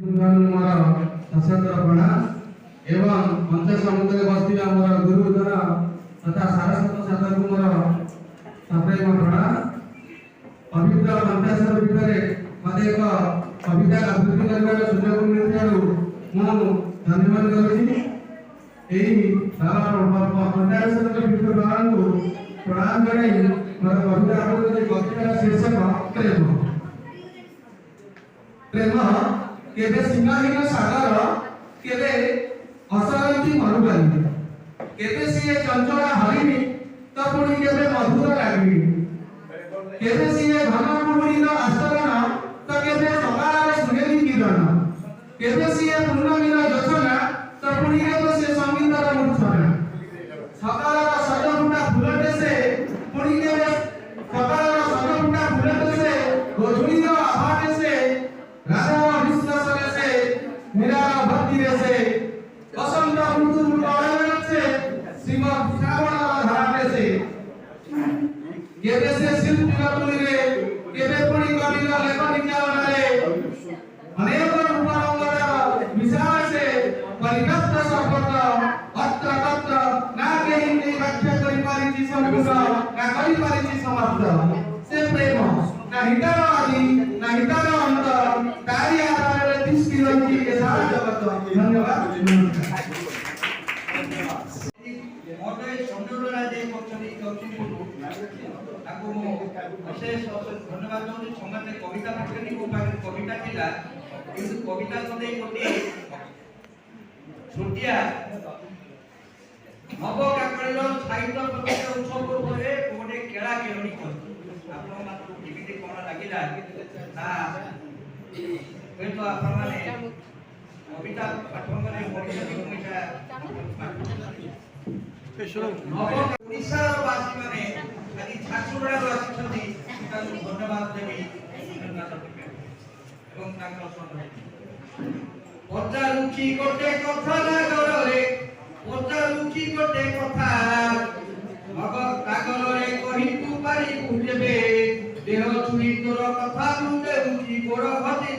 मोर सशस्त्र प्रणाम एवं मंच सम्मुख बसथिबा मोर गुरुधर तथा सारस्वत साधक मोर सप्रेम प्रणाम। पवित्र पंचाशर भितर मते एक कविता आबृत्ति करबार सुयोग मिलिथिबारु मु धन्यवाद करूछि। एही बाबा पंचाशर भितर बाबांकु प्रणाम जणाई मोर कविता आबृत्ति कविता शीर्षक प्रेम। प्रेम केबे सीमाहीन सागर केबे असरंती मरुभूमि केबे सिए चंचला हरिणी तो पुणी केबे मधुर रागिणी केबे सिए घन कुहुड़ीर आस्तरण तो केबे सकाळर सुनेली किरण केबे सिए पूर्णमीर योजना तो पुणी केबे से संगीतर मूर्छना सकाळर सजफुटा फुलटे से पुणी केबे सकाळर सजफुटा फुलटे से गोधुळीर आभाटे से राधा विश्वास से मेरा भक्ति से बसंत ऋतु उड़ाने से श्रीमद श्रावण धारे से केबे से शिल्पी तुली रे केबे पुणी कवि लेखनिका रे अनेक रूपांगरा विशाल से परिकष्ट संपद अत्र तत्र ना केहि व्याख्या करि पारिछि संपूर्ण ना करि पारिछि समाप्त से प्रेम ना हितार आदि ना हितार अंत तारी आधार रे दृष्टि रखी के सारा जगत। धन्यवाद। मोटे संडोरा जे पक्षनी कवि ताको विशेष धन्यवाद दूँ। समस्त कविता पक्षनी को कविता थिला किंतु कविता सदै गोटे छोटिया नव काकड़ीर साहित्य प्रतिष्ठा उत्सव उपरे गोटे केला केरणी करछि। आपण मात्र टीवी कोन लागिला ना तो आपण माने कविता पाठन करे पढिसि कविता ओडिशा वासी माने आदि झारसुगुड़ा वासी छथि ताकु धन्यवाद देबी এবং তাଙ୍କର সন্ধান পচারুচি গোটে কথা লাগরে পচারুচি গোটে কথা মগ কাগরে কহি তু পারি বুঝবে দেহ ছুই তোর কথা বুঝে বুঝি বড় হতে